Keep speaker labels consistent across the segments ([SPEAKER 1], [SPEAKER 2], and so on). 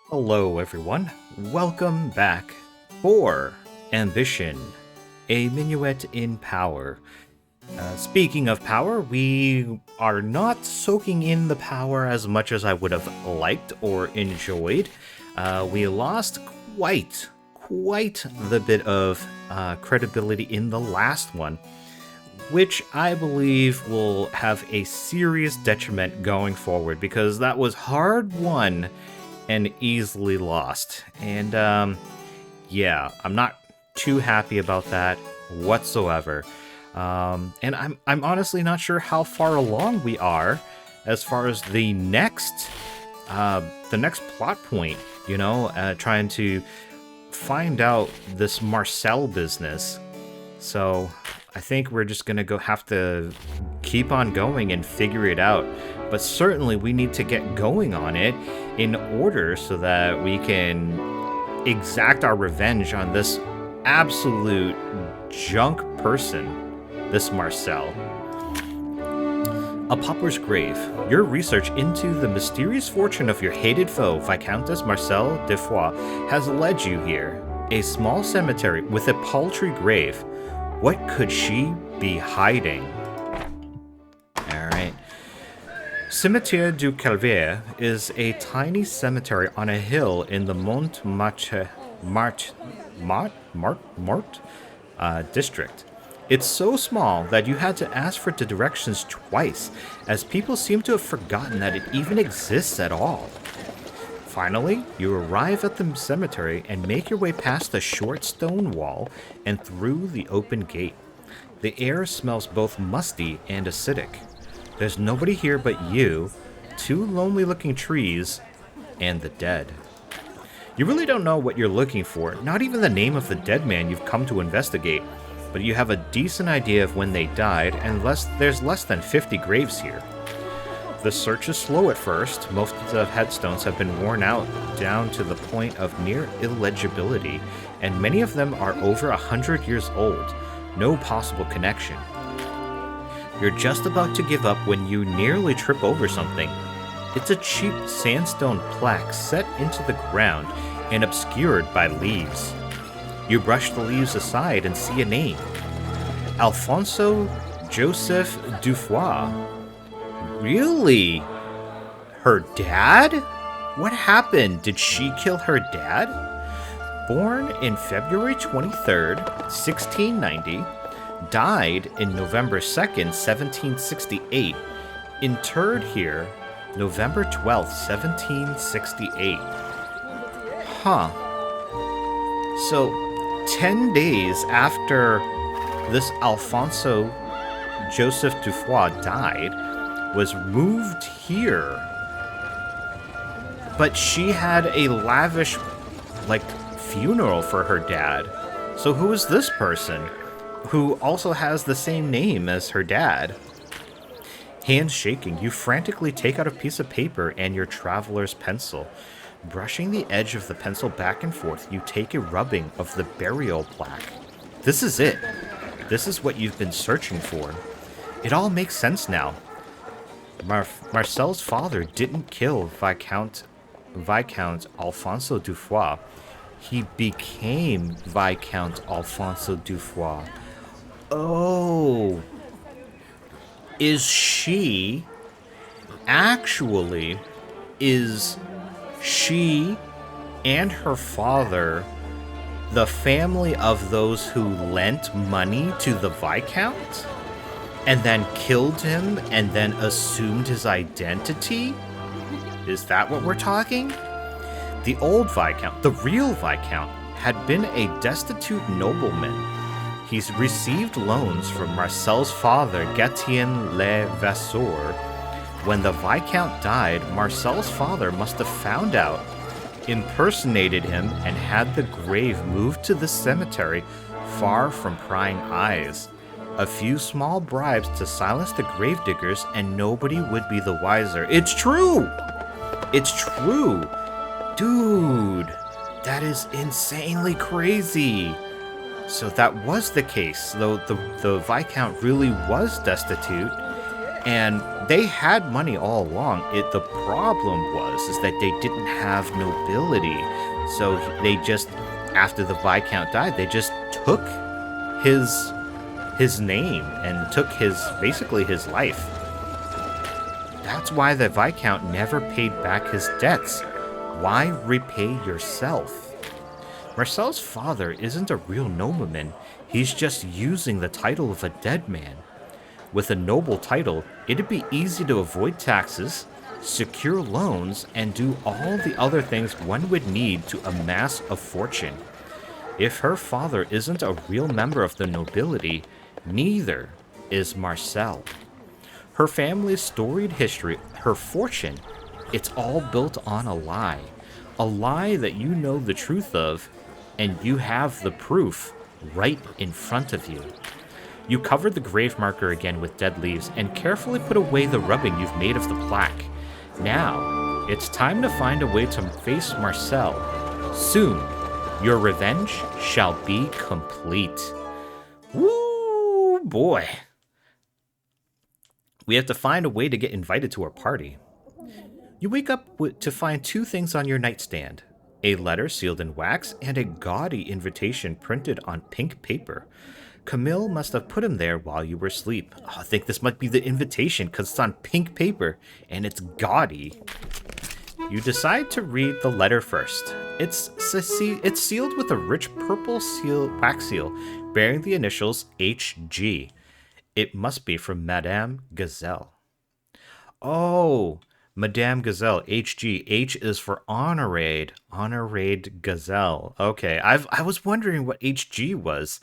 [SPEAKER 1] Hello, everyone. Welcome back for Ambition, a minuet in power. Speaking of power, we are not soaking in the power as much as I would have liked or enjoyed. We lost quite the bit of credibility in the last one, which I believe will have a serious detriment going forward because that was hard won and easily lost. And yeah, I'm not too happy about that whatsoever. And I'm honestly not sure how far along we are as far as the next plot point. Trying to find out this Marcel business. So I think we're just gonna have to keep on going and figure it out. But certainly we need to get going on it in order so that we can exact our revenge on this absolute junk person, this Marcel. A pauper's grave. Your research into the mysterious fortune of your hated foe, Viscountess Marcel de Foix, has led you here. A small cemetery with a paltry grave. What could she be hiding? Alright. Cimetière du Calvaire is a tiny cemetery on a hill in the Montmartre district. It's so small that you had to ask for the directions twice, as people seem to have forgotten that it even exists at all. Finally, you arrive at the cemetery and make your way past the short stone wall and through the open gate. The air smells both musty and acidic. There's nobody here but you, two lonely-looking trees, and the dead. You really don't know what you're looking for, not even the name of the dead man you've come to investigate, but you have a decent idea of when they died, and there's less than 50 graves here. The search is slow at first. Most of the headstones have been worn out down to the point of near illegibility, and many of them are over 100 years old. No possible connection. You're just about to give up when you nearly trip over something. It's a cheap sandstone plaque set into the ground and obscured by leaves. You brush the leaves aside and see a name. Alfonso Joseph Dufoix. Really? Her dad? What happened? Did she kill her dad? Born in February 23rd, 1690, died in November 2nd, 1768, interred here November 12th, 1768. Huh. So, 10 days after this Alfonso Joseph Dufoix died, was moved here. But she had a lavish, funeral for her dad. So who is this person who also has the same name as her dad? Hands shaking, you frantically take out a piece of paper and your traveler's pencil. Brushing the edge of the pencil back and forth, you take a rubbing of the burial plaque. This is it. This is what you've been searching for. It all makes sense now. Marcel's father didn't kill Viscount Alfonso Dufoix. He became Viscount Alfonso Dufoix. Oh. Is she and her father the family of those who lent money to the Viscount? And then killed him and then assumed his identity? Is that what we're talking? The old Viscount, the real Viscount, had been a destitute nobleman. He's received loans from Marcel's father, Gatien Le Vasseur. When the Viscount died, Marcel's father must have found out, impersonated him, and had the grave moved to the cemetery far from prying eyes. A few small bribes to silence the gravediggers, and nobody would be the wiser. It's true! It's true! Dude, that is insanely crazy. So that was the case, though the Viscount really was destitute. And they had money all along. The problem is that they didn't have nobility. So they just, after the Viscount died, they just took his name and took basically his life. That's why the Viscount never paid back his debts. Why repay yourself? Marcel's father isn't a real nobleman. He's just using the title of a dead man. With a noble title, it'd be easy to avoid taxes, secure loans, and do all the other things one would need to amass a fortune. If her father isn't a real member of the nobility, neither is Marcel. Her family's storied history, her fortune, it's all built on a lie. A lie that you know the truth of, and you have the proof right in front of you. You covered the grave marker again with dead leaves and carefully put away the rubbing you've made of the plaque. Now, it's time to find a way to face Marcel. Soon, your revenge shall be complete. Woo, boy. We have to find a way to get invited to our party. You wake up to find two things on your nightstand. A letter sealed in wax and a gaudy invitation printed on pink paper. Camille must have put him there while you were asleep. Oh, I think this might be the invitation because it's on pink paper and it's gaudy. You decide to read the letter first. It's sealed with a rich purple wax seal bearing the initials HG. It must be from Madame Gazelle. Oh, Madame Gazelle, HG. H is for Honorade. Honorade Gazelle. Okay, I was wondering what HG was.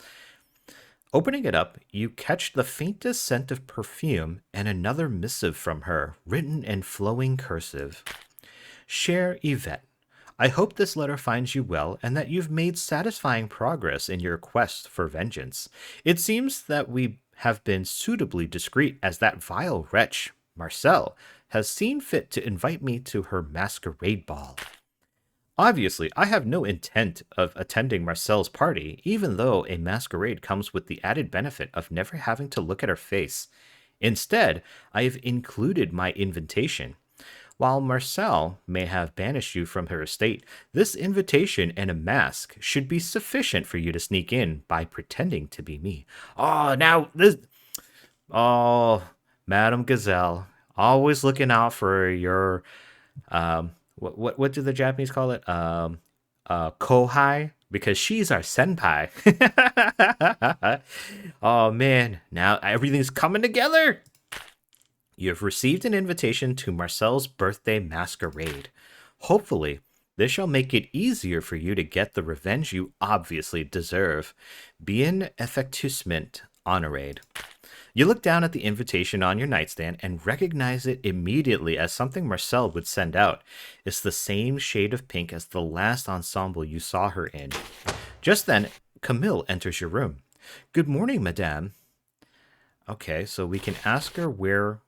[SPEAKER 1] Opening it up, you catch the faintest scent of perfume and another missive from her, written in flowing cursive. Cher Yvette, I hope this letter finds you well and that you've made satisfying progress in your quest for vengeance. It seems that we have been suitably discreet as that vile wretch, Marcel, has seen fit to invite me to her masquerade ball. Obviously, I have no intent of attending Marcel's party, even though a masquerade comes with the added benefit of never having to look at her face. Instead, I have included my invitation. While Marcel may have banished you from her estate, this invitation and a mask should be sufficient for you to sneak in by pretending to be me. Madame Gazelle, always looking out for your what do the Japanese call it? Kohai, because she's our senpai. Oh man, now everything's coming together. You have received an invitation to Marcel's birthday masquerade. Hopefully, this shall make it easier for you to get the revenge you obviously deserve. Bien effectussement, Honorade. You look down at the invitation on your nightstand and recognize it immediately as something Marcel would send out. It's the same shade of pink as the last ensemble you saw her in. Just then, Camille enters your room. Good morning, madame. Okay, so we can ask her where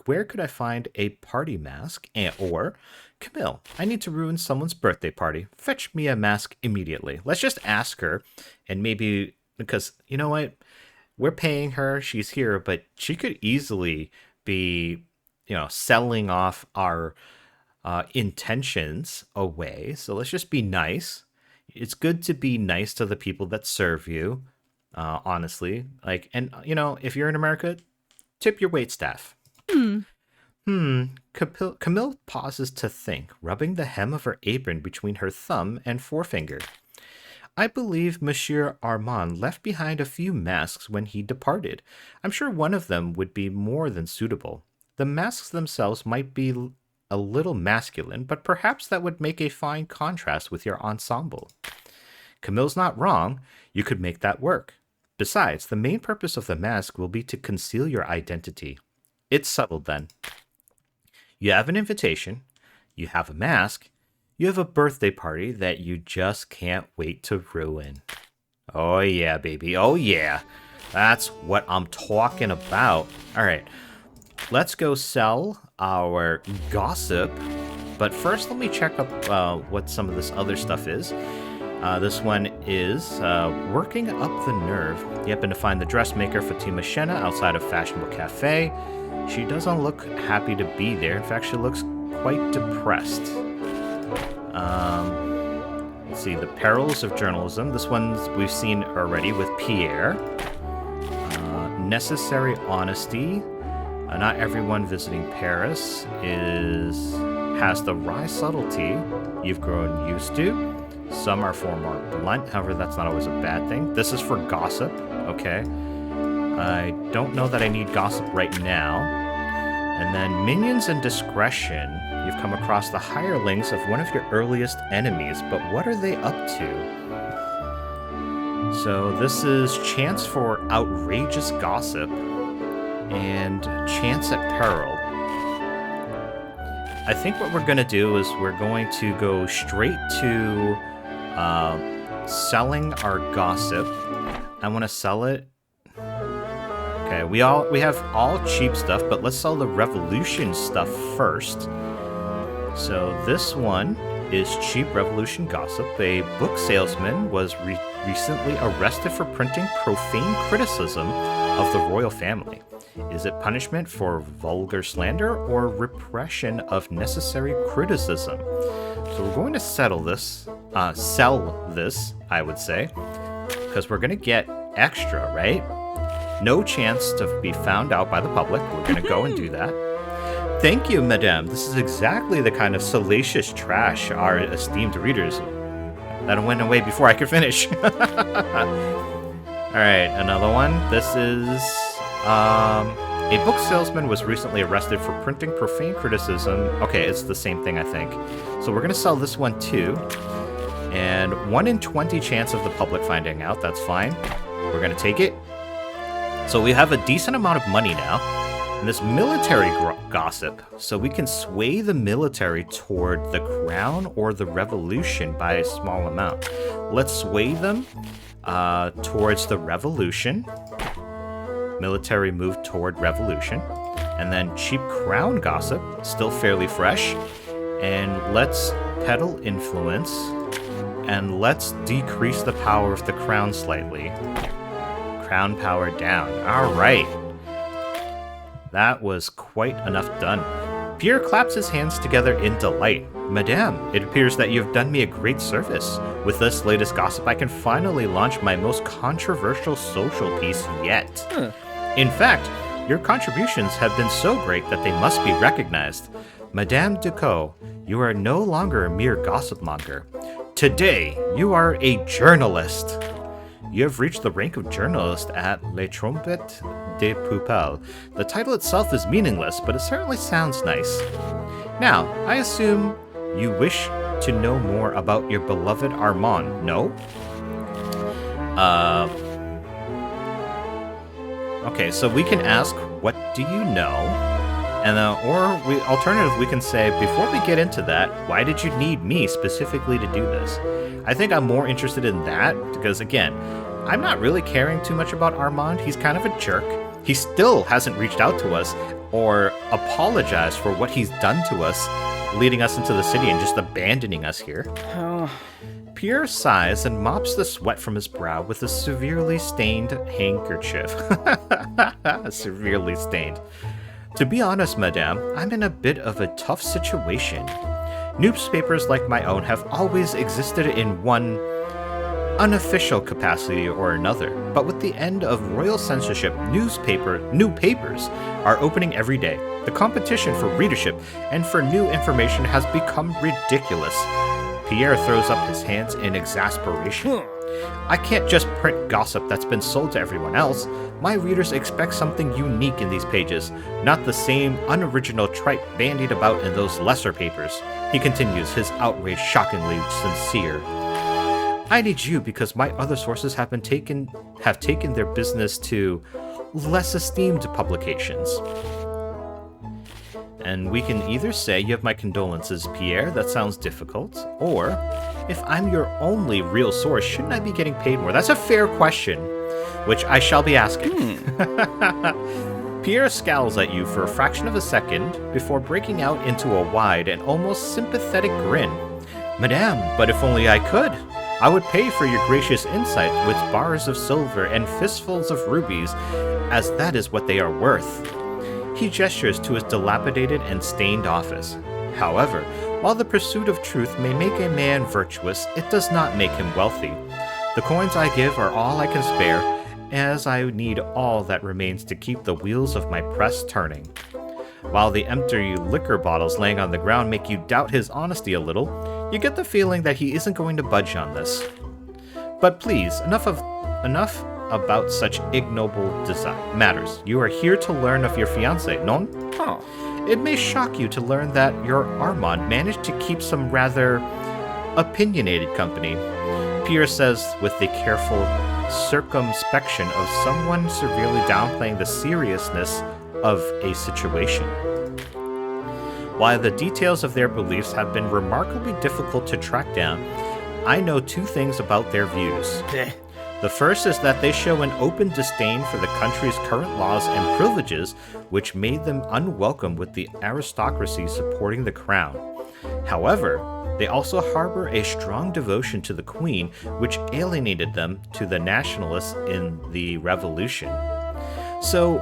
[SPEAKER 1] could I find a party mask, or Camille, I need to ruin someone's birthday party. Fetch me a mask immediately. Let's just ask her, and maybe, because, you know what? We're paying her, she's here, but she could easily be, selling off our intentions away. So let's just be nice. It's good to be nice to the people that serve you, honestly. If you're in America, tip your waitstaff. Camille pauses to think, rubbing the hem of her apron between her thumb and forefinger. I believe Monsieur Armand left behind a few masks when he departed. I'm sure one of them would be more than suitable. The masks themselves might be a little masculine, but perhaps that would make a fine contrast with your ensemble. Camille's not wrong. You could make that work. Besides, the main purpose of the mask will be to conceal your identity. It's settled then. You have an invitation. You have a mask. You have a birthday party that you just can't wait to ruin. Oh yeah, baby. Oh yeah. That's what I'm talking about. All right. Let's go sell our gossip. But first, let me check up what some of this other stuff is. This one is working up the nerve. You happen to find the dressmaker Fatima Shenna outside of Fashionable Cafe. She doesn't look happy to be there. In fact, she looks quite depressed. Let's see, the perils of journalism. This one's we've seen already with Pierre. Necessary honesty. Not everyone visiting Paris has the wry subtlety you've grown used to. Some are far more blunt, however, that's not always a bad thing. This is for gossip, okay. I don't know that I need gossip right now. And then minions and discretion. You've come across the hirelings of one of your earliest enemies, but what are they up to? So this is chance for outrageous gossip and chance at peril. I think what we're going to do is we're going to go straight to selling our gossip. I want to sell it. Okay, we have all cheap stuff, but let's sell the revolution stuff first. So this one is cheap revolution gossip. A book salesman was recently arrested for printing profane criticism of the royal family. Is it punishment for vulgar slander or repression of necessary criticism? So we're going to sell this, I would say, because we're going to get extra, right? No chance to be found out by the public. We're going to go and do that. Thank you, madame. This is exactly the kind of salacious trash our esteemed readers... That went away before I could finish. Alright, another one. This is... a book salesman was recently arrested for printing profane criticism. Okay, it's the same thing, I think. So we're going to sell this one, too. And 1 in 20 chance of the public finding out. That's fine. We're going to take it. So we have a decent amount of money now. And this military gossip. So we can sway the military toward the crown or the revolution by a small amount. Let's sway them towards the revolution. Military move toward revolution. And then cheap crown gossip, still fairly fresh. And let's peddle influence. And let's decrease the power of the crown slightly. Crown power down. Alright. That was quite enough done. Pierre claps his hands together in delight. Madame, it appears that you have done me a great service. With this latest gossip, I can finally launch my most controversial social piece yet. In fact, your contributions have been so great that they must be recognized. Madame Ducos, you are no longer a mere gossip monger. Today, you are a journalist. You have reached the rank of journalist at Les Trompettes des Poupelles. The title itself is meaningless, but it certainly sounds nice. Now, I assume you wish to know more about your beloved Armand, no? Okay, so we can ask, what do you know? And alternatively, we can say, before we get into that, why did you need me specifically to do this? I think I'm more interested in that, because again, I'm not really caring too much about Armand. He's kind of a jerk. He still hasn't reached out to us or apologized for what he's done to us, leading us into the city and just abandoning us here. Pierre sighs and mops the sweat from his brow with a severely stained handkerchief. Severely stained. To be honest, madame, I'm in a bit of a tough situation. Newspapers like my own have always existed in one unofficial capacity or another, but with the end of royal censorship, new papers are opening every day. The competition for readership and for new information has become ridiculous. Pierre throws up his hands in exasperation. I can't just print gossip that's been sold to everyone else. My readers expect something unique in these pages, not the same unoriginal tripe bandied about in those lesser papers. He continues, his outrage shockingly sincere. I need you because my other sources have taken their business to less esteemed publications. And we can either say, you have my condolences, Pierre, that sounds difficult, or, if I'm your only real source, shouldn't I be getting paid more? That's a fair question, which I shall be asking. Pierre scowls at you for a fraction of a second before breaking out into a wide and almost sympathetic grin. Madame, but if only I could. I would pay for your gracious insight with bars of silver and fistfuls of rubies, as that is what they are worth. He gestures to his dilapidated and stained office. However, while the pursuit of truth may make a man virtuous, it does not make him wealthy. The coins I give are all I can spare, as I need all that remains to keep the wheels of my press turning. While the empty liquor bottles laying on the ground make you doubt his honesty a little, you get the feeling that he isn't going to budge on this. But please, enough about such ignoble matters. You are here to learn of your fiancé, non?
[SPEAKER 2] Oh.
[SPEAKER 1] It may shock you to learn that your Armand managed to keep some rather opinionated company, Pierre says with the careful circumspection of someone severely downplaying the seriousness of a situation. While the details of their beliefs have been remarkably difficult to track down, I know two things about their views. The first is that they show an open disdain for the country's current laws and privileges, which made them unwelcome with the aristocracy supporting the crown. However, they also harbor a strong devotion to the Queen, which alienated them to the nationalists in the Revolution. So,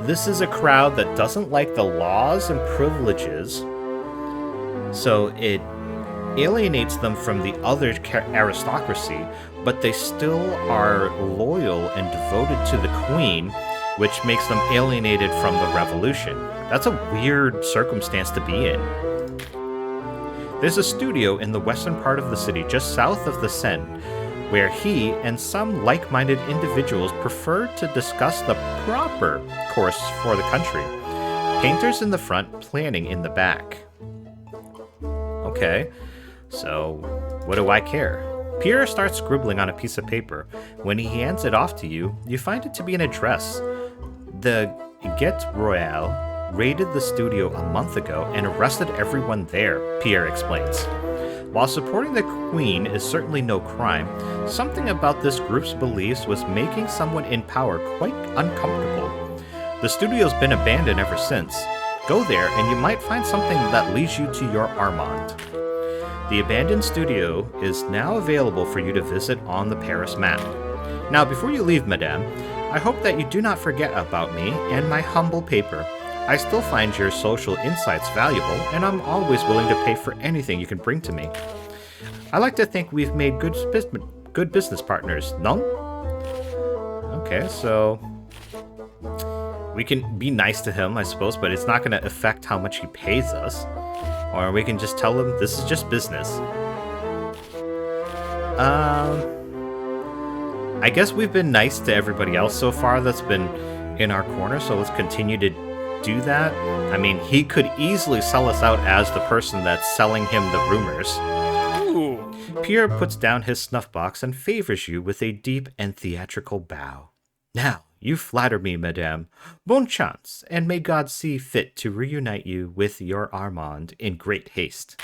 [SPEAKER 1] this is a crowd that doesn't like the laws and privileges, so it alienates them from the other aristocracy, but they still are loyal and devoted to the Queen, which makes them alienated from the Revolution. That's a weird circumstance to be in. There's a studio in the western part of the city, just south of the Seine, where he and some like-minded individuals prefer to discuss the proper course for the country. Painters in the front, planning in the back. Okay, so what do I care? Pierre starts scribbling on a piece of paper. When he hands it off to you, you find it to be an address. The Get Royale raided the studio a month ago and arrested everyone there, Pierre explains. While supporting the Queen is certainly no crime, something about this group's beliefs was making someone in power quite uncomfortable. The studio's been abandoned ever since. Go there and you might find something that leads you to your Armand. The abandoned studio is now available for you to visit on the Paris map. Now, before you leave, madame, I hope that you do not forget about me and my humble paper. I still find your social insights valuable, and I'm always willing to pay for anything you can bring to me. I like to think we've made good business partners, no? Okay, so we can be nice to him, I suppose, but it's not going to affect how much he pays us. Or we can just tell him this is just business. I guess we've been nice to everybody else so far that's been in our corner, so let's continue to do that. I mean, he could easily sell us out as the person that's selling him the rumors.
[SPEAKER 2] Ooh.
[SPEAKER 1] Pierre puts down his snuff box and favors you with a deep and theatrical bow. Now, you flatter me, madame. Bon chance, and may God see fit to reunite you with your Armand in great haste.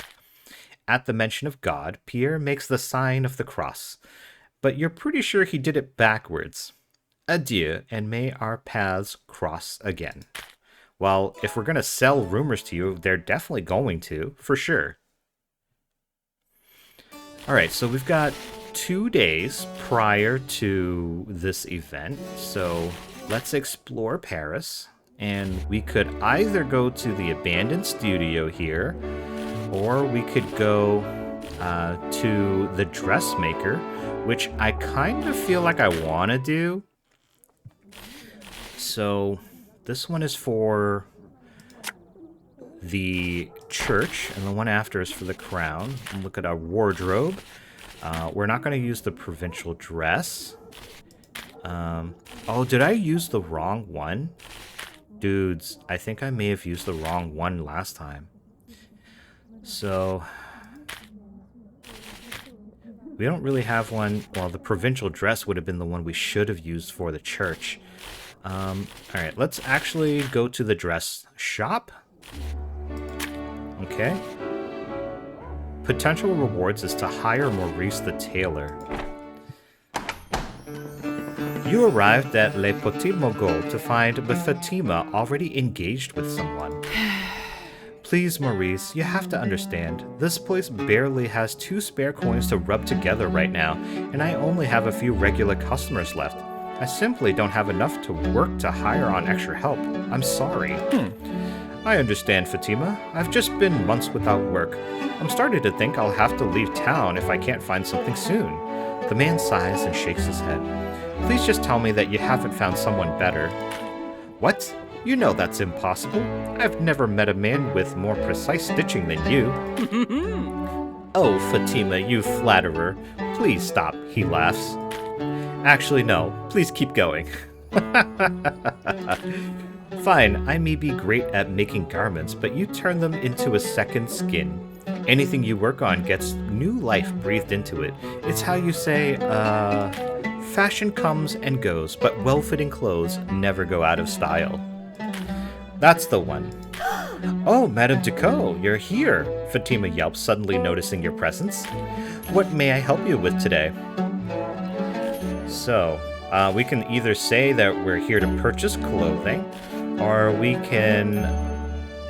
[SPEAKER 1] At the mention of God, Pierre makes the sign of the cross, but you're pretty sure he did it backwards. Adieu, and may our paths cross again. Well, if we're going to sell rumors to you, they're definitely going to, for sure. Alright, so we've got 2 days prior to this event, so let's explore Paris. And we could either go to the abandoned studio here, or we could go to the dressmaker, which I kind of feel like I want to do. So this one is for the church, and the one after is for the crown. And look at our wardrobe. We're not going to use the provincial dress. Oh, did I use the wrong one? Dudes, I think I may have used the wrong one last time. So we don't really have one. Well, the provincial dress would have been the one we should have used for the church. Alright, let's actually go to the dress shop. Okay. Potential rewards is to hire Maurice the tailor. You arrived at Le Petit Mogul to find Fatima already engaged with someone. Please, Maurice, you have to understand, this place barely has 2 spare coins to rub together right now, and I only have a few regular customers left. I simply don't have enough to work to hire on extra help. I'm sorry. I understand, Fatima. I've just been months without work. I'm starting to think I'll have to leave town if I can't find something soon. The man sighs and shakes his head. Please just tell me that you haven't found someone better. What? You know that's impossible. I've never met a man with more precise stitching than you. Oh, Fatima, you flatterer. Please stop, he laughs. Actually, no. Please keep going. Fine, I may be great at making garments, but you turn them into a second skin. Anything you work on gets new life breathed into it. It's how you say, fashion comes and goes, but well-fitting clothes never go out of style. That's the one. Oh, Madame Decaux, you're here, Fatima yelps, suddenly noticing your presence. What may I help you with today? So, we can either say that we're here to purchase clothing, or we can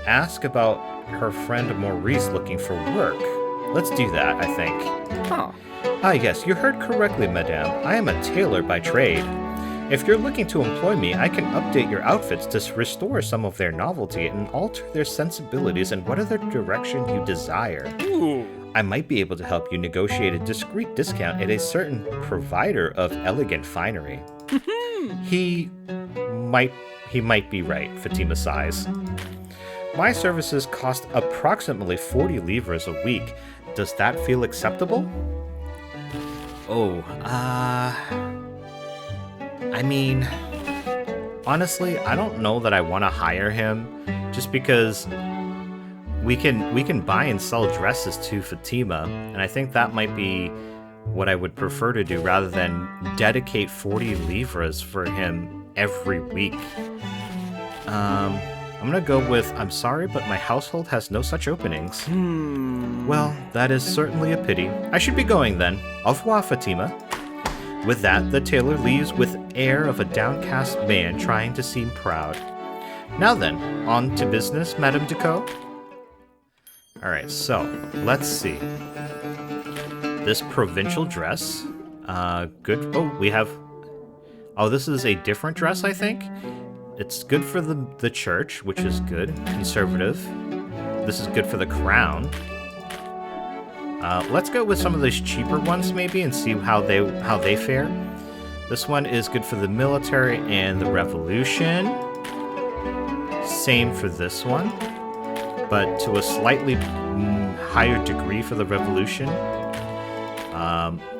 [SPEAKER 1] ask about her friend Maurice looking for work. Let's do that, I think.
[SPEAKER 2] Huh.
[SPEAKER 1] Ah, yes, you heard correctly, madame. I am a tailor by trade. If you're looking to employ me, I can update your outfits to restore some of their novelty and alter their sensibilities in whatever direction you desire.
[SPEAKER 2] Ooh.
[SPEAKER 1] I might be able to help you negotiate a discreet discount at a certain provider of elegant finery. He might be right, Fatima sighs. My services cost approximately 40 livres a week. Does that feel acceptable? Oh, I mean, honestly, I don't know that I want to hire him, just because we can buy and sell dresses to Fatima, and I think that might be what I would prefer to do rather than dedicate 40 livres for him every week. I'm gonna go with, I'm sorry, but my household has no such openings. Well, that is certainly a pity. I should be going then. Au revoir, Fatima. With that, the tailor leaves with air of a downcast man trying to seem proud. Now then, on to business, Madame Decaux. Alright, so, let's see. This provincial dress. Good. Oh, we have... Oh, this is a different dress, I think? It's good for the church, which is good. Conservative. This is good for the crown. Let's go with some of those cheaper ones, maybe, and see how they fare. This one is good for the military and the revolution. Same for this one, but to a slightly higher degree for the revolution.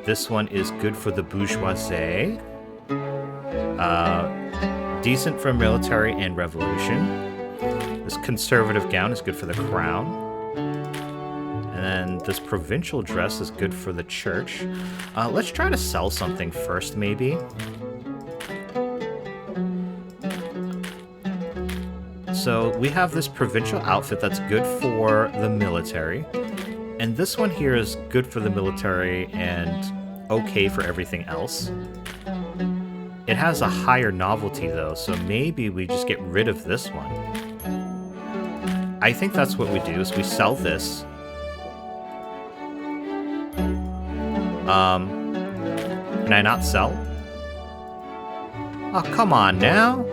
[SPEAKER 1] This one is good for the bourgeoisie. Decent for military and revolution. This conservative gown is good for the crown. And then this provincial dress is good for the church. Let's try to sell something first, maybe. So we have this provincial outfit that's good for the military. And this one here is good for the military and okay for everything else. It has a higher novelty, though, so maybe we just get rid of this one. I think that's what we do, is we sell this. Can I not sell? Oh, come on now.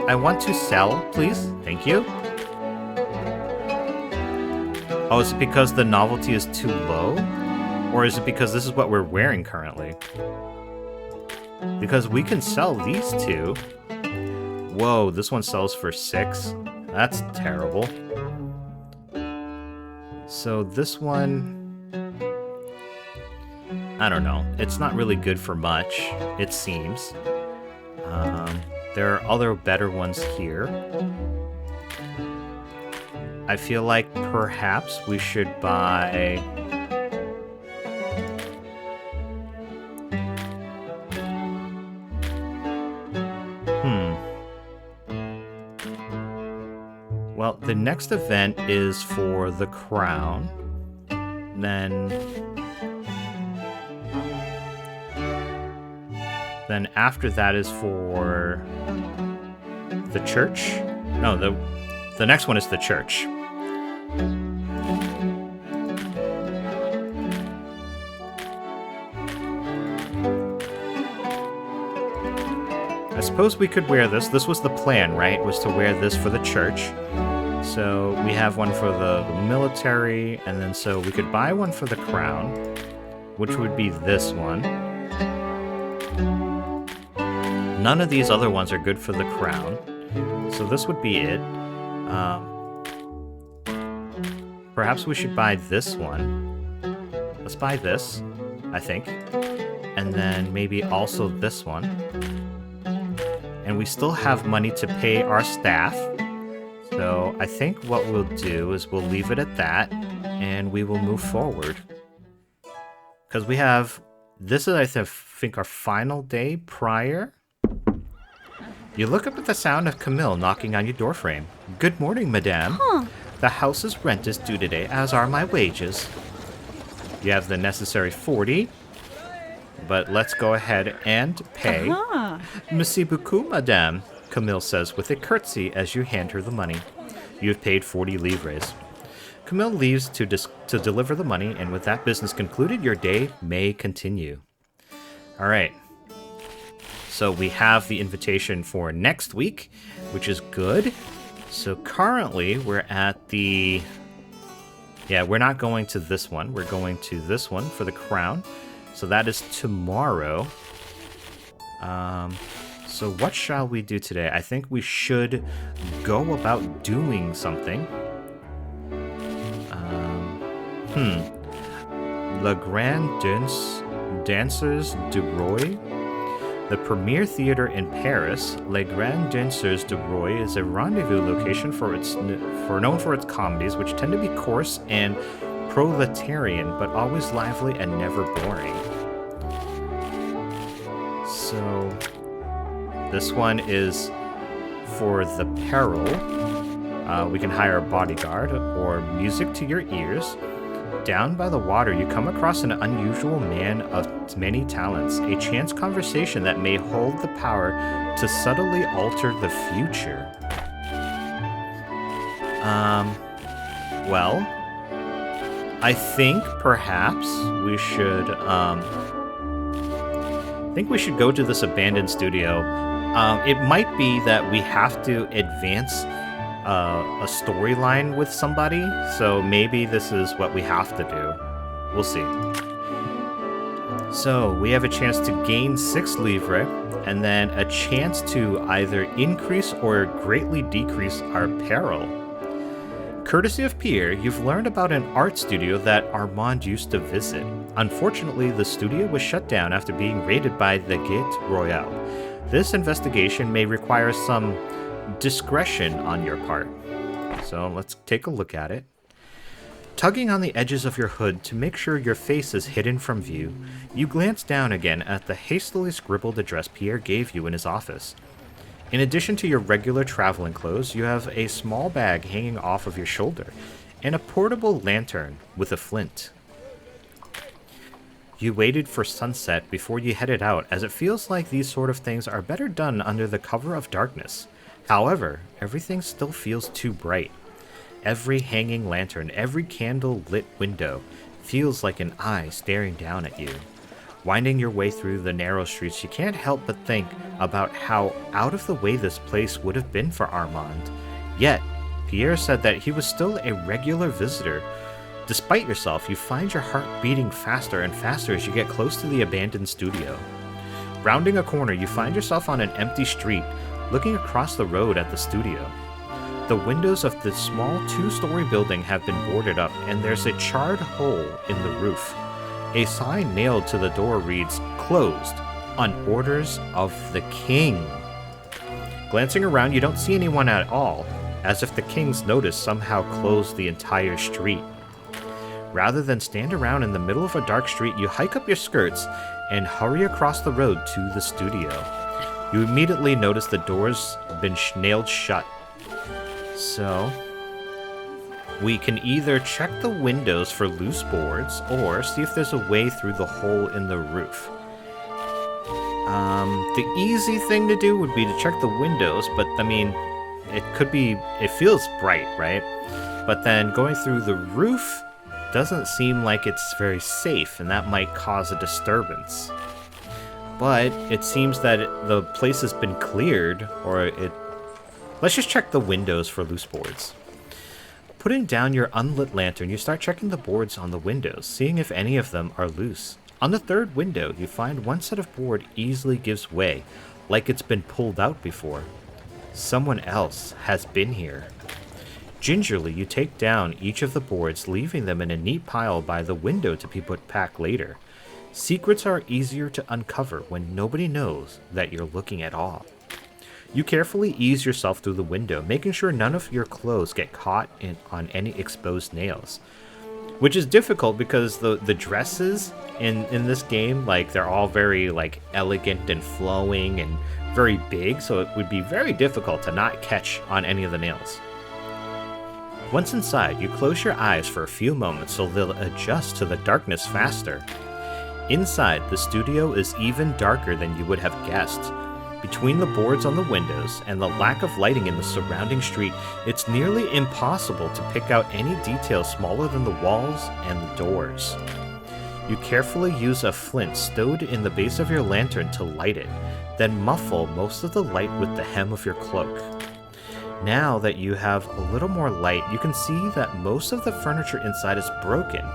[SPEAKER 1] I want to sell, please. Thank you. Oh, is it because the novelty is too low? Or is it because this is what we're wearing currently? Because we can sell these two. Whoa, this one sells for 6. That's terrible. So this one... I don't know. It's not really good for much, it seems. There are other better ones here. I feel like perhaps we should buy... Well, the next event is for the crown. Then after that is for the church. No, the next one is the church. I suppose we could wear this. This was the plan, right? Was to wear this for the church. So we have one for the military, and then so we could buy one for the crown, which would be this one. None of these other ones are good for the crown, so this would be it. Perhaps we should buy this one. Let's buy this, I think. And then maybe also this one. And we still have money to pay our staff. So I think what we'll do is we'll leave it at that, and we will move forward. Because we have... This is, I think, our final day prior. You look up at the sound of Camille knocking on your doorframe. Good morning, madame.
[SPEAKER 2] Huh.
[SPEAKER 1] The house's rent is due today, as are my wages. You have the necessary 40, but let's go ahead and pay. Merci beaucoup, madame, Camille says with a curtsy as you hand her the money. You have paid 40 livres. Camille leaves to deliver the money, and with that business concluded, your day may continue. All right. So we have the invitation for next week, which is good. So currently we're at the... Yeah, we're not going to this one. We're going to this one for the crown. So that is tomorrow. So what shall we do today? I think we should go about doing something. Le Grand Danseurs du Roi. The premier theater in Paris, Les Grands Danseurs du Roi, is a rendezvous location known for its comedies, which tend to be coarse and proletarian, but always lively and never boring. So, this one is for the peril. We can hire a bodyguard or music to your ears. Down by the water, you come across an unusual man of many talents, a chance conversation that may hold the power to subtly alter the future. Well, I think perhaps we should, go to this abandoned studio. It might be that we have to advance a storyline with somebody, so maybe this is what we have to do. We'll see. So, we have a chance to gain 6 livres, and then a chance to either increase or greatly decrease our peril. Courtesy of Pierre, you've learned about an art studio that Armand used to visit. Unfortunately, the studio was shut down after being raided by the Gate Royale. This investigation may require some discretion on your part. So let's take a look at it. Tugging on the edges of your hood to make sure your face is hidden from view, you glance down again at the hastily scribbled address Pierre gave you in his office. In addition to your regular traveling clothes, you have a small bag hanging off of your shoulder and a portable lantern with a flint. You waited for sunset before you headed out, as it feels like these sort of things are better done under the cover of darkness. However, everything still feels too bright. Every hanging lantern, every candle-lit window feels like an eye staring down at you. Winding your way through the narrow streets, you can't help but think about how out of the way this place would have been for Armand. Yet, Pierre said that he was still a regular visitor. Despite yourself, you find your heart beating faster and faster as you get close to the abandoned studio. Rounding a corner, you find yourself on an empty street, looking across the road at the studio. The windows of the small 2-story building have been boarded up, and there's a charred hole in the roof. A sign nailed to the door reads, "Closed, on orders of the king." Glancing around, you don't see anyone at all, as if the king's notice somehow closed the entire street. Rather than stand around in the middle of a dark street, you hike up your skirts and hurry across the road to the studio. You immediately notice the door's been nailed shut. So, we can either check the windows for loose boards or see if there's a way through the hole in the roof. The easy thing to do would be to check the windows, but I mean, it feels bright, right? But then going through the roof doesn't seem like it's very safe, and that might cause a disturbance. But it seems that the place has been cleared, or it... Let's just check the windows for loose boards. Putting down your unlit lantern, you start checking the boards on the windows, seeing if any of them are loose. On the third window, you find one set of board easily gives way, like it's been pulled out before. Someone else has been here. Gingerly, you take down each of the boards, leaving them in a neat pile by the window to be put back later. Secrets are easier to uncover when nobody knows that you're looking at all. You carefully ease yourself through the window, making sure none of your clothes get caught on any exposed nails. Which is difficult because the dresses in this game, like, they're all very, like, elegant and flowing and very big, so it would be very difficult to not catch on any of the nails. Once inside, you close your eyes for a few moments so they'll adjust to the darkness faster. Inside, the studio is even darker than you would have guessed. Between the boards on the windows and the lack of lighting in the surrounding street, it's nearly impossible to pick out any details smaller than the walls and the doors. You carefully use a flint stowed in the base of your lantern to light it, then muffle most of the light with the hem of your cloak. Now that you have a little more light, you can see that most of the furniture inside is broken,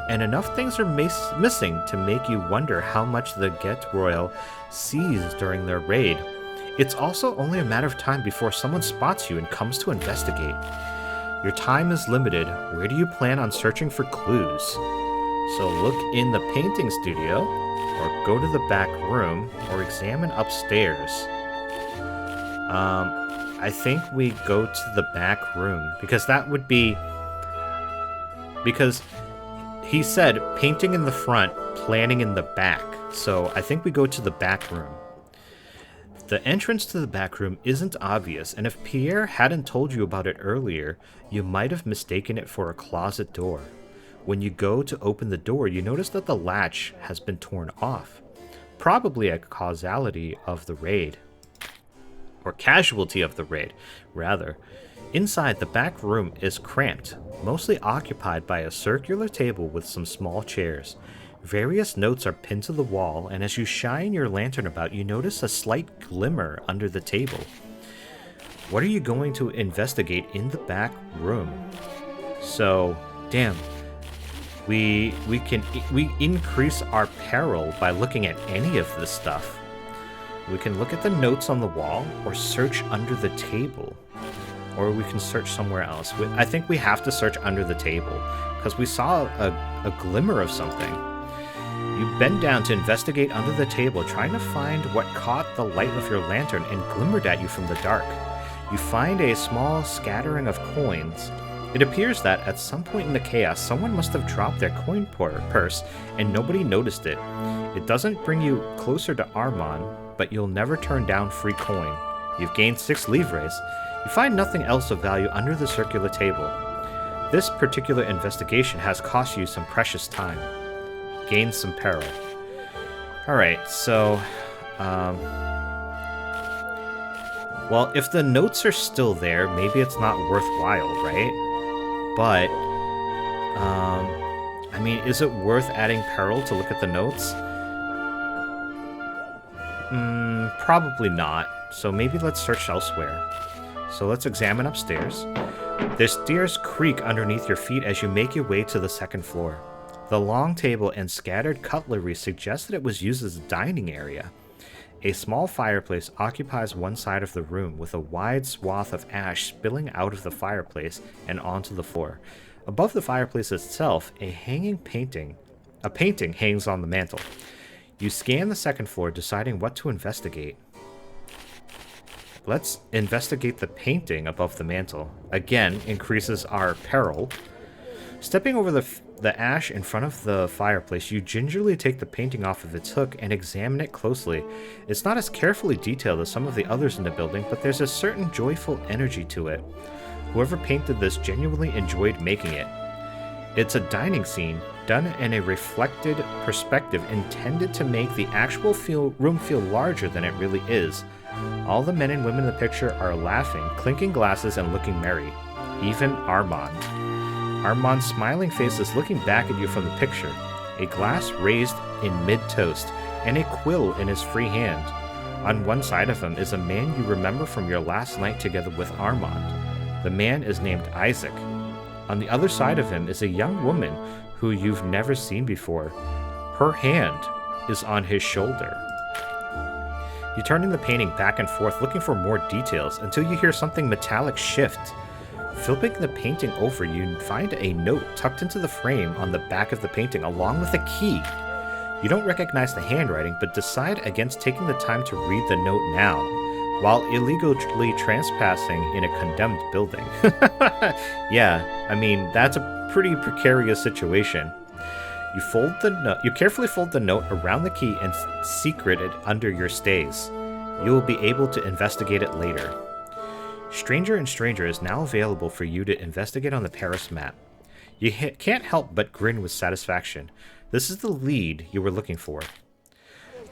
[SPEAKER 1] and enough things are missing to make you wonder how much the Get Royal seized during their raid. It's also only a matter of time before someone spots you and comes to investigate. Your time is limited. Where do you plan on searching for clues? So look in the painting studio, or go to the back room, or examine upstairs. I think we go to the back room, because that would be... Because he said painting in the front, planning in the back. So I think we go to the back room. The entrance to the back room isn't obvious, and if Pierre hadn't told you about it earlier, you might have mistaken it for a closet door. When you go to open the door, you notice that the latch has been torn off. Probably a causality of the raid. Or casualty of the raid, rather. Inside, the back room is cramped, mostly occupied by a circular table with some small chairs. Various notes are pinned to the wall, and as you shine your lantern about, you notice a slight glimmer under the table. What are you going to investigate in the back room? So, damn. We increase our peril by looking at any of this stuff. We can look at the notes on the wall, or search under the table. Or we can search somewhere else. I think we have to search under the table, because we saw a glimmer of something. You bend down to investigate under the table, trying to find what caught the light of your lantern and glimmered at you from the dark. You find a small scattering of coins. It appears that at some point in the chaos, someone must have dropped their coin purse and nobody noticed it. It doesn't bring you closer to Armand, but you'll never turn down free coin. You've gained 6 livres. You find nothing else of value under the circular table. This particular investigation has cost you some precious time. Gain some peril. Alright, so... well, if the notes are still there, maybe it's not worthwhile, right? But, I mean, is it worth adding peril to look at the notes? Probably not. So maybe let's search elsewhere. So let's examine upstairs. The stairs creak underneath your feet as you make your way to the second floor. The long table and scattered cutlery suggest that it was used as a dining area. A small fireplace occupies one side of the room, with a wide swath of ash spilling out of the fireplace and onto the floor. Above the fireplace itself, a painting hangs on the mantel. You scan the second floor, deciding what to investigate. Let's investigate the painting above the mantel. Again, increases our peril. Stepping over the ash in front of the fireplace, you gingerly take the painting off of its hook and examine it closely. It's not as carefully detailed as some of the others in the building, but there's a certain joyful energy to it. Whoever painted this genuinely enjoyed making it. It's a dining scene, done in a reflected perspective intended to make the actual room feel larger than it really is. All the men and women in the picture are laughing, clinking glasses, and looking merry. Even Armand. Armand's smiling face is looking back at you from the picture, a glass raised in mid-toast, and a quill in his free hand. On one side of him is a man you remember from your last night together with Armand. The man is named Isaac. On the other side of him is a young woman who you've never seen before. Her hand is on his shoulder. You're turning the painting back and forth looking for more details until you hear something metallic shift. Flipping the painting over, you find a note tucked into the frame on the back of the painting along with a key. You don't recognize the handwriting, but decide against taking the time to read the note now, while illegally trespassing in a condemned building. Yeah, I mean, that's a pretty precarious situation. You carefully fold the note around the key and secret it under your stays. You will be able to investigate it later. Stranger and Stranger is now available for you to investigate on the Paris map. You can't help but grin with satisfaction. This is the lead you were looking for.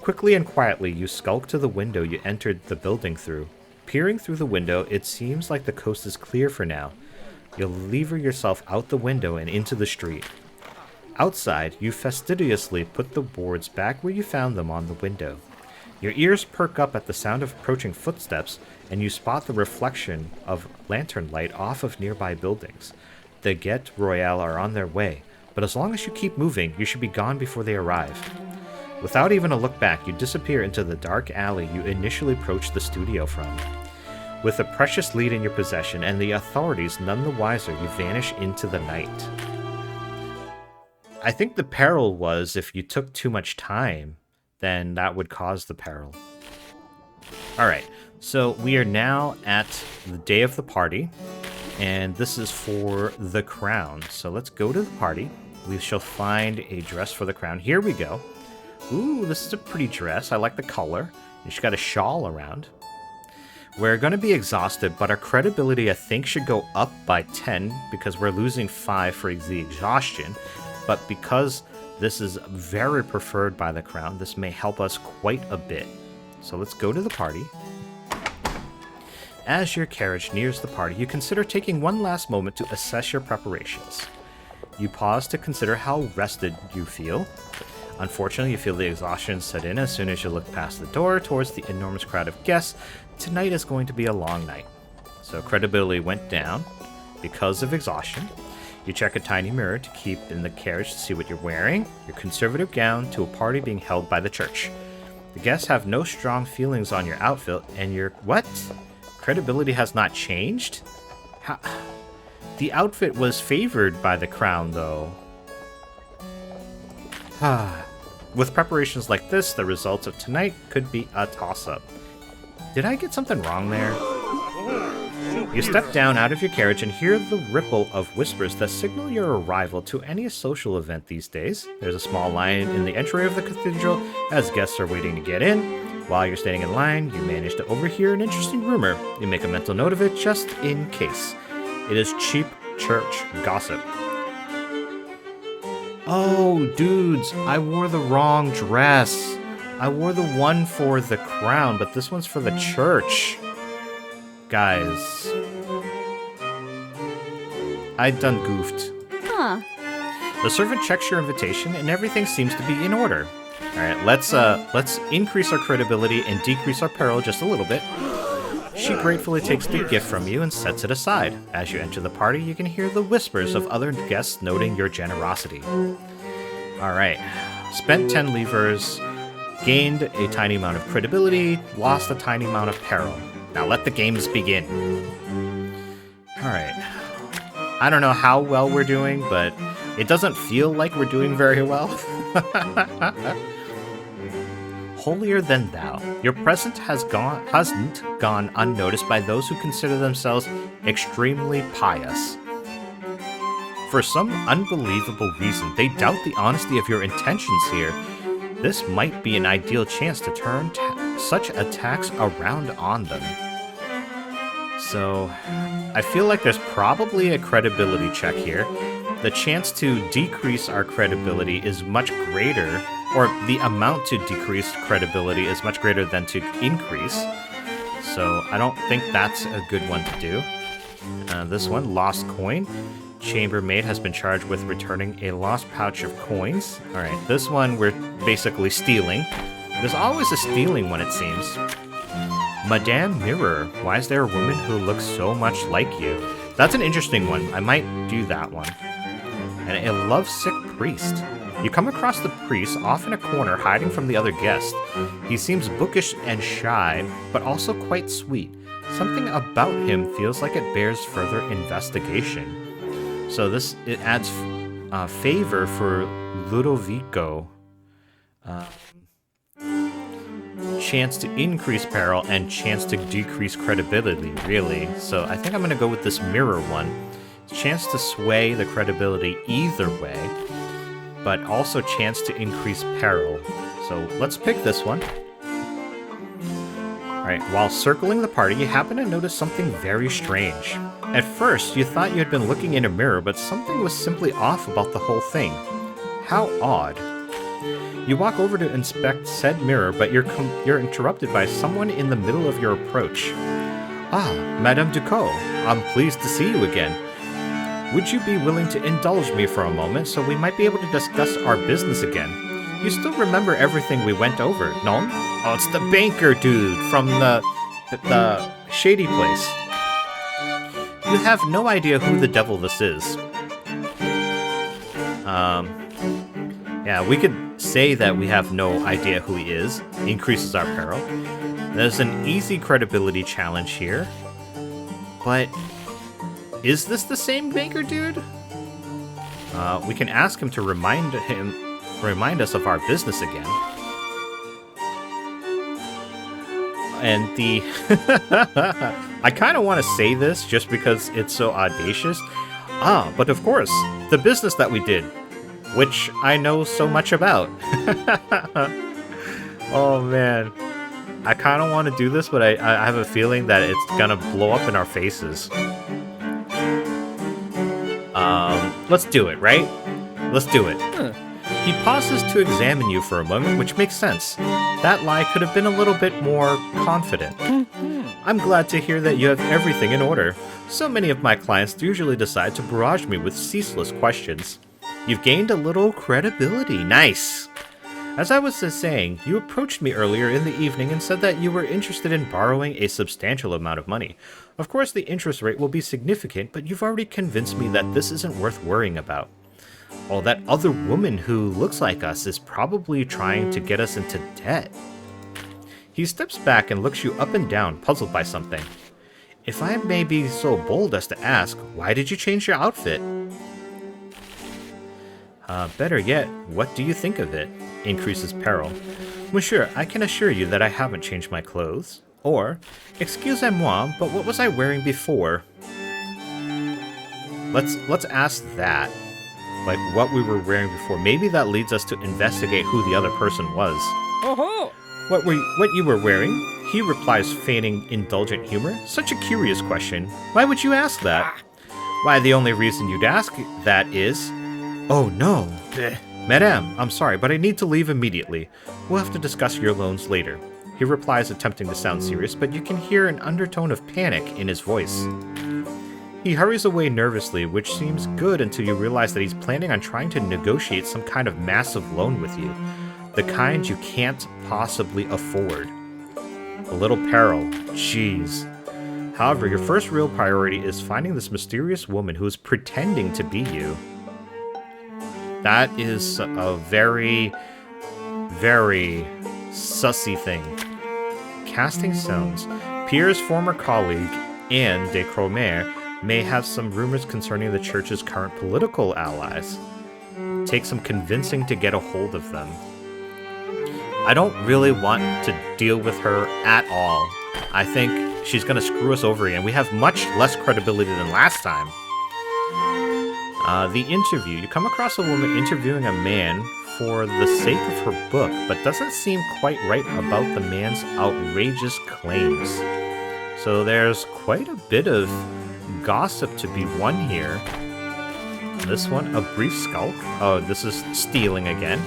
[SPEAKER 1] Quickly and quietly, you skulk to the window you entered the building through. Peering through the window, it seems like the coast is clear for now. You'll lever yourself out the window and into the street. Outside, you fastidiously put the boards back where you found them on the window. Your ears perk up at the sound of approaching footsteps, and you spot the reflection of lantern light off of nearby buildings. The Guet Royale are on their way, but as long as you keep moving, you should be gone before they arrive. Without even a look back, you disappear into the dark alley you initially approached the studio from. With a precious lead in your possession and the authorities none the wiser, you vanish into the night. I think the peril was if you took too much time, then that would cause the peril. Alright, so we are now at the day of the party, and this is for the crown. So let's go to the party. We shall find a dress for the crown. Here we go. Ooh, this is a pretty dress. I like the color. And she's got a shawl around. We're going to be exhausted, but our credibility, I think, should go up by 10 because we're losing 5 for the exhaustion. But because this is very preferred by the crown, this may help us quite a bit. So let's go to the party. As your carriage nears the party, you consider taking one last moment to assess your preparations. You pause to consider how rested you feel. Unfortunately, you feel the exhaustion set in as soon as you look past the door towards the enormous crowd of guests. Tonight is going to be a long night. So credibility went down because of exhaustion. You check a tiny mirror to keep in the carriage to see what you're wearing, your conservative gown to a party being held by the church. The guests have no strong feelings on your outfit, and your... What? Credibility has not changed? How... The outfit was favored by the crown, though. With preparations like this, the results of tonight could be a toss-up. Did I get something wrong there? You step down out of your carriage and hear the ripple of whispers that signal your arrival to any social event these days. There's a small line in the entry of the cathedral as guests are waiting to get in. While you're standing in line, you manage to overhear an interesting rumor. You make a mental note of it just in case. It is cheap church gossip. Oh, dudes, I wore the wrong dress. I wore the one for the crown, but this one's for the church. Guys, I done goofed.
[SPEAKER 2] Huh.
[SPEAKER 1] The servant checks your invitation, and everything seems to be in order. All right, let's increase our credibility and decrease our peril just a little bit. She gratefully takes the gift from you and sets it aside. As you enter the party, you can hear the whispers of other guests noting your generosity. All right, spent 10 livres, gained a tiny amount of credibility, lost a tiny amount of peril. Now let the games begin. Alright. I don't know how well we're doing, but it doesn't feel like we're doing very well. Holier than thou. Your presence hasn't gone unnoticed by those who consider themselves extremely pious. For some unbelievable reason, they doubt the honesty of your intentions here. This might be an ideal chance to turn such attacks around on them. So, I feel like there's probably a credibility check here. The chance to decrease our credibility is much greater, or the amount to decrease credibility is much greater than to increase. So, I don't think that's a good one to do. This one, lost coin. Chambermaid has been charged with returning a lost pouch of coins. Alright, this one we're basically stealing. There's always a stealing one, it seems. Madame Mirror, why is there a woman who looks so much like you? That's an interesting one. I might do that one. And a lovesick priest. You come across the priest off in a corner hiding from the other guests. He seems bookish and shy, but also quite sweet. Something about him feels like it bears further investigation. So it adds favor for Ludovico. Chance to increase peril and chance to decrease credibility, really. So I think I'm going to go with this mirror one. Chance to sway the credibility either way, but also chance to increase peril. So let's pick this one. Alright, while circling the party, you happen to notice something very strange. At first, you thought you had been looking in a mirror, but something was simply off about the whole thing. How odd. You walk over to inspect said mirror, but you're interrupted by someone in the middle of your approach. Ah, Madame Ducot, I'm pleased to see you again. Would you be willing to indulge me for a moment so we might be able to discuss our business again? You still remember everything we went over, no? Oh, it's the banker dude from the shady place. You have no idea who the devil this is. Yeah, we could say that we have no idea who he is. Increases our peril. There's an easy credibility challenge here. But is this the same banker dude? We can ask him to remind us of our business again. And I kind of want to say this just because it's so audacious. But of course, the business that we did, which I know so much about. Oh man, I kind of want to do this, but I have a feeling that it's gonna blow up in our faces. Let's do it, right? Let's do it. He pauses to examine you for a moment, which makes sense. That lie could have been a little bit more confident. I'm glad to hear that you have everything in order. So many of my clients usually decide to barrage me with ceaseless questions. You've gained a little credibility. Nice! As I was saying, you approached me earlier in the evening and said that you were interested in borrowing a substantial amount of money. Of course, the interest rate will be significant, but you've already convinced me that this isn't worth worrying about. Oh, that other woman who looks like us is probably trying to get us into debt. He steps back and looks you up and down, puzzled by something. If I may be so bold as to ask, why did you change your outfit? Better yet, what do you think of it? Increases peril. Monsieur, I can assure you that I haven't changed my clothes. Or, excusez-moi, but what was I wearing before? Let's ask that. Like, what we were wearing before. Maybe that leads us to investigate who the other person was.
[SPEAKER 2] Oh-ho!
[SPEAKER 1] What you were wearing? He replies, feigning indulgent humor. Such a curious question. Why would you ask that? Why, the only reason you'd ask that is... Oh no. Madame, I'm sorry, but I need to leave immediately. We'll have to discuss your loans later. He replies, attempting to sound serious, but you can hear an undertone of panic in his voice. He hurries away nervously, which seems good until you realize that he's planning on trying to negotiate some kind of massive loan with you. The kind you can't possibly afford. A little peril. Jeez. However, your first real priority is finding this mysterious woman who is pretending to be you. That is a very, very sussy thing. Casting stones. Pierre's former colleague, Anne de Cromer, may have some rumors concerning the church's current political allies. Take some convincing to get a hold of them. I don't really want to deal with her at all. I think she's going to screw us over again. We have much less credibility than last time. The interview. You come across a woman interviewing a man for the sake of her book, but doesn't seem quite right about the man's outrageous claims. So there's quite a bit of gossip to be won here. This one, a brief skulk. Oh, this is stealing again.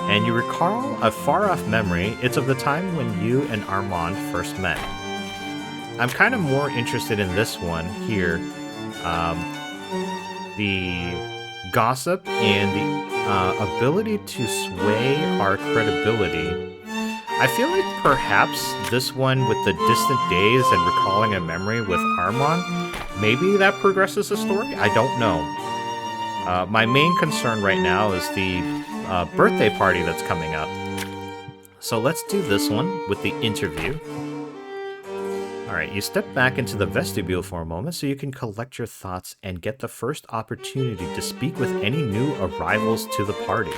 [SPEAKER 1] And you recall a far-off memory. It's of the time when you and Armand first met. I'm kind of more interested in this one here. The gossip and the ability to sway our credibility. I feel like perhaps this one with the distant days and recalling a memory with Armand, maybe that progresses the story? I don't know. My main concern right now is the birthday party that's coming up. So let's do this one with the interview. Alright, you step back into the vestibule for a moment so you can collect your thoughts and get the first opportunity to speak with any new arrivals to the party.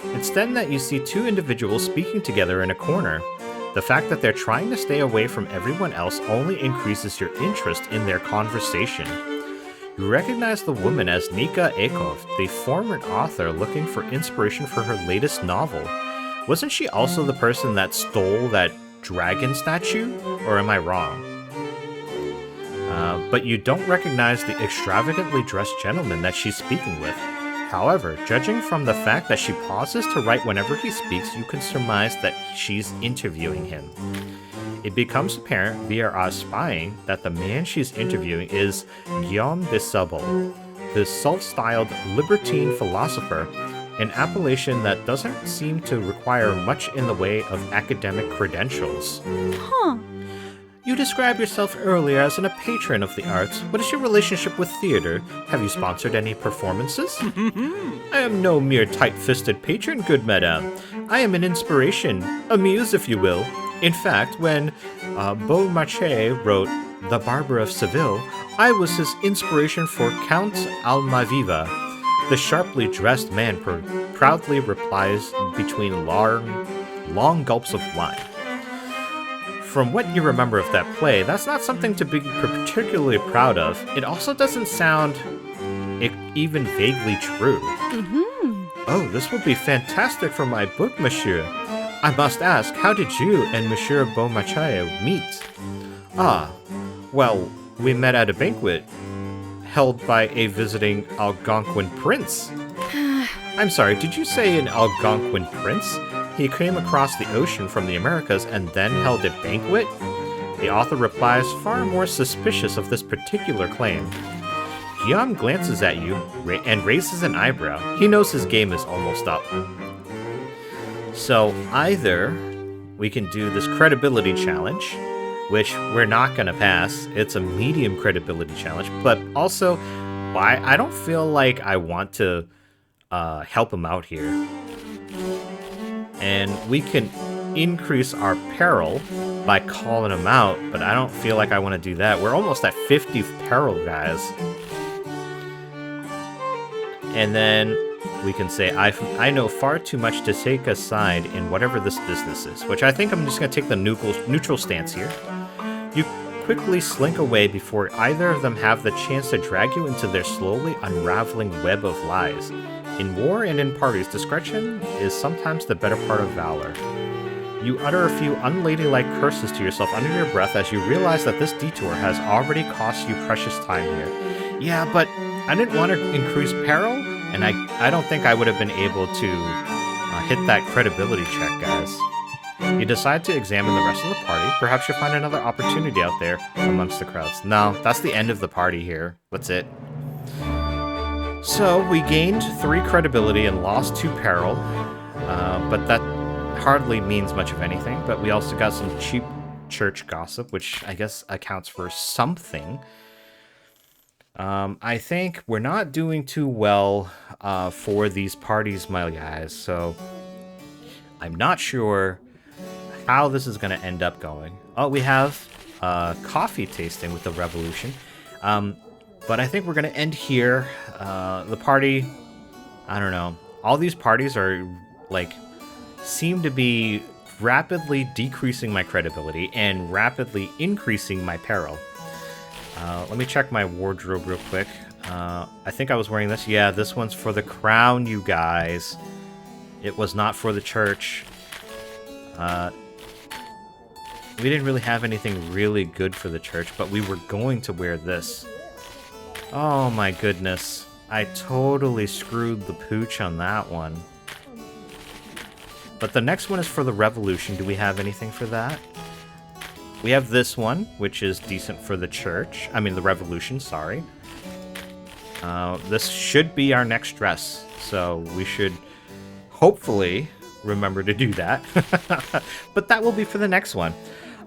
[SPEAKER 1] It's then that you see two individuals speaking together in a corner. The fact that they're trying to stay away from everyone else only increases your interest in their conversation. You recognize the woman as Nika Ekov, the former author looking for inspiration for her latest novel. Wasn't she also the person that stole that dragon statue? Or am I wrong? But you don't recognize the extravagantly dressed gentleman that she's speaking with. However, judging from the fact that she pauses to write whenever he speaks, you can surmise that she's interviewing him. It becomes apparent via our spying that the man she's interviewing is Guillaume de Sebel, the self-styled libertine philosopher, an appellation that doesn't seem to require much in the way of academic credentials.
[SPEAKER 2] Huh.
[SPEAKER 1] You described yourself earlier as a patron of the arts. What is your relationship with theater? Have you sponsored any performances? I am no mere tight-fisted patron, good madame. I am an inspiration, a muse, if you will. In fact, when Beaumarchais wrote The Barber of Seville, I was his inspiration for Count Almaviva. The sharply dressed man proudly replies between long gulps of wine. From what you remember of that play, that's not something to be particularly proud of. It also doesn't sound even vaguely true. Oh, this will be fantastic for my book, monsieur. I must ask, how did you and Monsieur Beaumarchais meet? Ah, well, we met at a banquet held by a visiting Algonquin prince. I'm sorry, did you say an Algonquin prince? He came across the ocean from the Americas and then held a banquet? The author replies, far more suspicious of this particular claim. Guillaume glances at you and raises an eyebrow. He knows his game is almost up. So either we can do this credibility challenge, which we're not going to pass. It's a medium credibility challenge, but also I don't feel like I want to help him out here. And we can increase our peril by calling him out, but I don't feel like I want to do that. We're almost at 50th peril, guys. And then we can say, I know far too much to take a side in whatever this business is, which I think I'm just going to take the neutral stance here. You quickly slink away before either of them have the chance to drag you into their slowly unraveling web of lies. In war and in parties, discretion is sometimes the better part of valor. You utter a few unladylike curses to yourself under your breath as you realize that this detour has already cost you precious time here. Yeah, but I didn't want to increase peril, and I don't think I would have been able to hit that credibility check, guys. You decide to examine the rest of the party. Perhaps you'll find another opportunity out there amongst the crowds. No, that's the end of the party here. That's it. So, we gained 3 credibility and lost 2 peril, but that hardly means much of anything. But we also got some cheap church gossip, which I guess accounts for something. I think we're not doing too well for these parties, my guys, so I'm not sure how this is going to end up going. Oh, we have coffee tasting with the Revolution. But I think we're going to end here. The party, I don't know. All these parties are, seem to be rapidly decreasing my credibility and rapidly increasing my peril. Let me check my wardrobe real quick. I think I was wearing this. Yeah, this one's for the crown, you guys. It was not for the church. We didn't really have anything really good for the church, but we were going to wear this. Oh my goodness. I totally screwed the pooch on that one. But the next one is for the Revolution. Do we have anything for that? We have this one, which is decent for the church. I mean, the Revolution, sorry. This should be our next dress. So we should hopefully remember to do that. But that will be for the next one.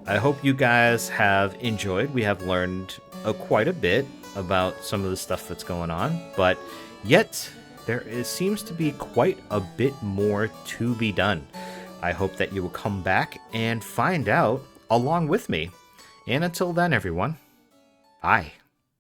[SPEAKER 1] I hope you guys have enjoyed. We have learned quite a bit about some of the stuff that's going on, but yet seems to be quite a bit more to be done. I hope that you will come back and find out along with me. And until then, everyone, bye.